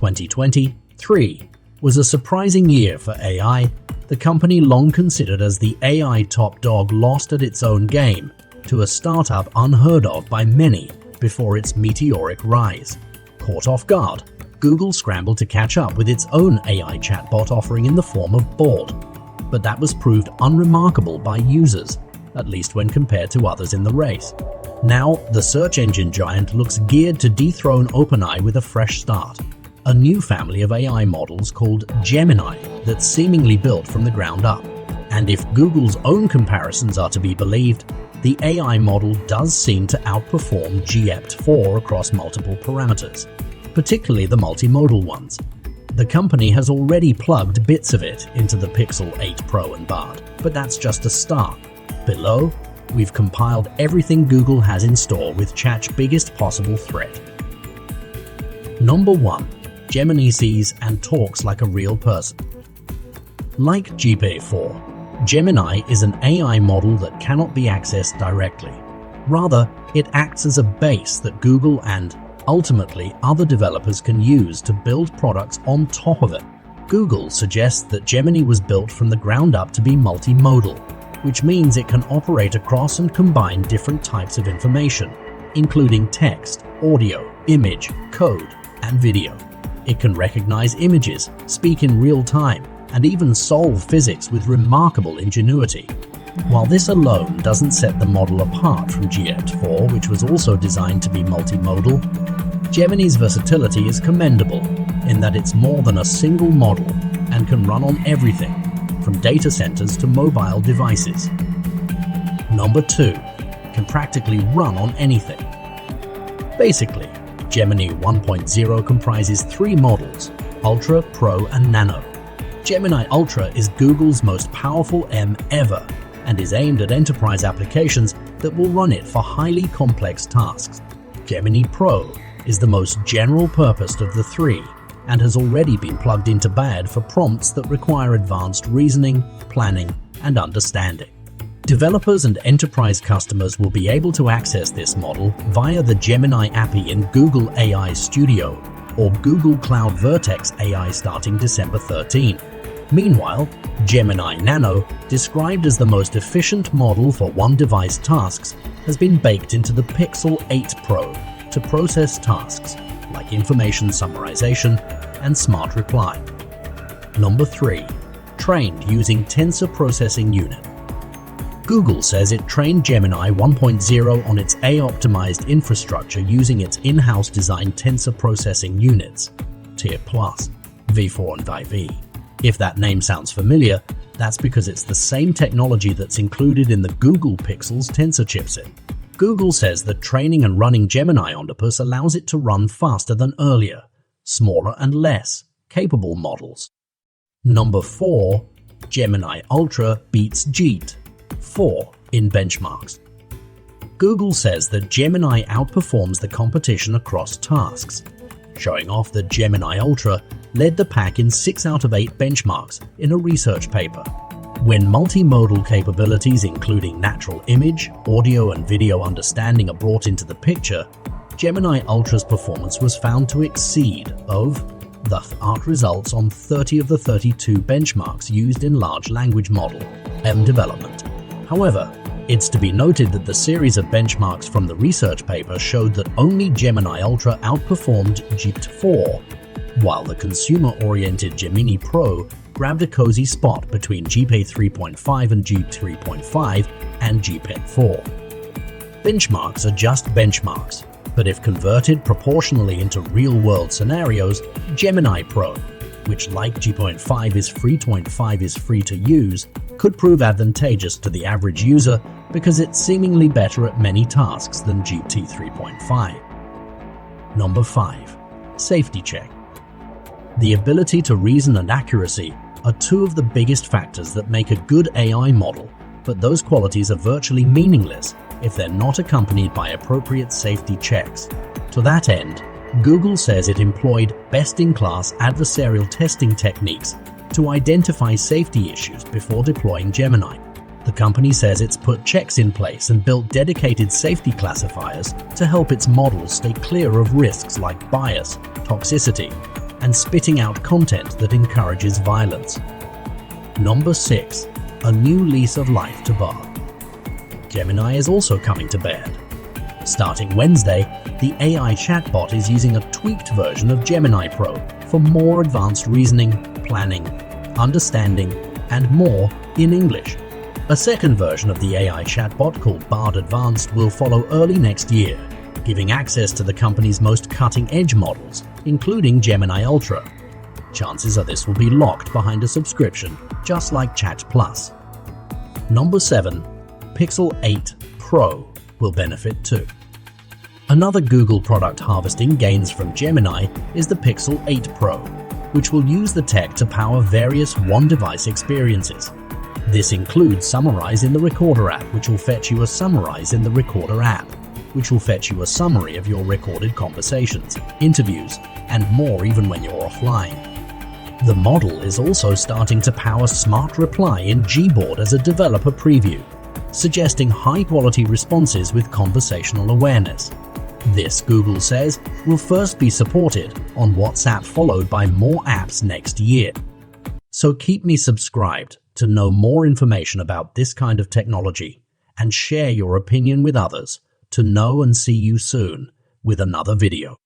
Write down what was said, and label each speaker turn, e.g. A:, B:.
A: 2023 was a surprising year for AI. The company long considered as the AI top dog lost at its own game to a startup unheard of by many before its meteoric rise. Caught off guard, Google scrambled to catch up with its own AI chatbot offering in the form of Bard, but that was proved unremarkable by users, at least when compared to others in the race. Now, the search engine giant looks geared to dethrone OpenAI with a fresh start, a new family of AI models called Gemini that's seemingly built from the ground up. And if Google's own comparisons are to be believed, the AI model does seem to outperform GPT-4 across multiple parameters, particularly the multimodal ones. The company has already plugged bits of it into the Pixel 8 Pro and Bard, but that's just a start. Below, we've compiled everything Google has in store with Chat's biggest possible threat. Number 1. Gemini sees and talks like a real person. Like GPT-4, Gemini is an AI model that cannot be accessed directly. Rather, it acts as a base that Google and, ultimately, other developers can use to build products on top of it. Google suggests that Gemini was built from the ground up to be multimodal, which means it can operate across and combine different types of information, including text, audio, image, code, and video. It can recognize images, speak in real time, and even solve physics with remarkable ingenuity. While this alone doesn't set the model apart from GPT-4, which was also designed to be multimodal, Gemini's versatility is commendable in that it's more than a single model and can run on everything, from data centers to mobile devices. Number 2. Can practically run on anything. Basically, Gemini 1.0 comprises 3 models: Ultra, Pro, and Nano. Gemini Ultra is Google's most powerful M ever and is aimed at enterprise applications that will run it for highly complex tasks. Gemini Pro is the most general-purposed of the 3 and has already been plugged into Bard for prompts that require advanced reasoning, planning, and understanding. Developers and enterprise customers will be able to access this model via the Gemini API in Google AI Studio or Google Cloud Vertex AI starting December 13. Meanwhile, Gemini Nano, described as the most efficient model for one-device tasks, has been baked into the Pixel 8 Pro to process tasks like information summarization and smart reply. Number 3. Trained using Tensor Processing Unit. Google says it trained Gemini 1.0 on its AI-optimized infrastructure using its in-house designed tensor processing units, Tier Plus, V4 and IV. If that name sounds familiar, that's because it's the same technology that's included in the Google Pixel's tensor chipset. Google says that training and running Gemini on Opus allows it to run faster than earlier, smaller and less capable models. Number 4. Gemini Ultra beats GPT-4 in benchmarks. Google says that Gemini outperforms the competition across tasks, showing off that Gemini Ultra led the pack in 6 out of 8 benchmarks in a research paper. When multimodal capabilities including natural image, audio, and video understanding are brought into the picture, Gemini Ultra's performance was found to exceed the art results on 30 of the 32 benchmarks used in large language model M development. However, it's to be noted that the series of benchmarks from the research paper showed that only Gemini Ultra outperformed GPT-4, while the consumer-oriented Gemini Pro grabbed a cozy spot between GPT 3.5 and GPT 3.5 and GPT-4. Benchmarks are just benchmarks, but if converted proportionally into real-world scenarios, Gemini Pro, which like GPT-5 is free to use, could prove advantageous to the average user because it's seemingly better at many tasks than GPT 3.5. Number 5. Safety check. The ability to reason and accuracy are 2 of the biggest factors that make a good AI model, but those qualities are virtually meaningless if they're not accompanied by appropriate safety checks. To that end, Google says it employed best-in-class adversarial testing techniques to identify safety issues before deploying Gemini. The company says it's put checks in place and built dedicated safety classifiers to help its models stay clear of risks like bias, toxicity, and spitting out content that encourages violence. Number 6. A new lease of life to Bard. Gemini is also coming to bed. Starting Wednesday, the AI chatbot is using a tweaked version of Gemini Pro for more advanced reasoning, planning, understanding, and more in English. A second version of the AI chatbot called Bard Advanced will follow early next year, giving access to the company's most cutting-edge models, including Gemini Ultra. Chances are this will be locked behind a subscription, just like Chat Plus. Number 7. Pixel 8 Pro will benefit too. Another Google product harvesting gains from Gemini is the Pixel 8 Pro, which will use the tech to power various one-device experiences. This includes Summarize in the Recorder app, which will fetch you a Summarize in the Recorder app, which will fetch you a summary of your recorded conversations, interviews, and more even when you're offline. The model is also starting to power Smart Reply in Gboard as a developer preview, suggesting high-quality responses with conversational awareness. This, Google says, will first be supported on WhatsApp, followed by more apps next year. So keep me subscribed to know more information about this kind of technology and share your opinion with others. To know and see you soon with another video.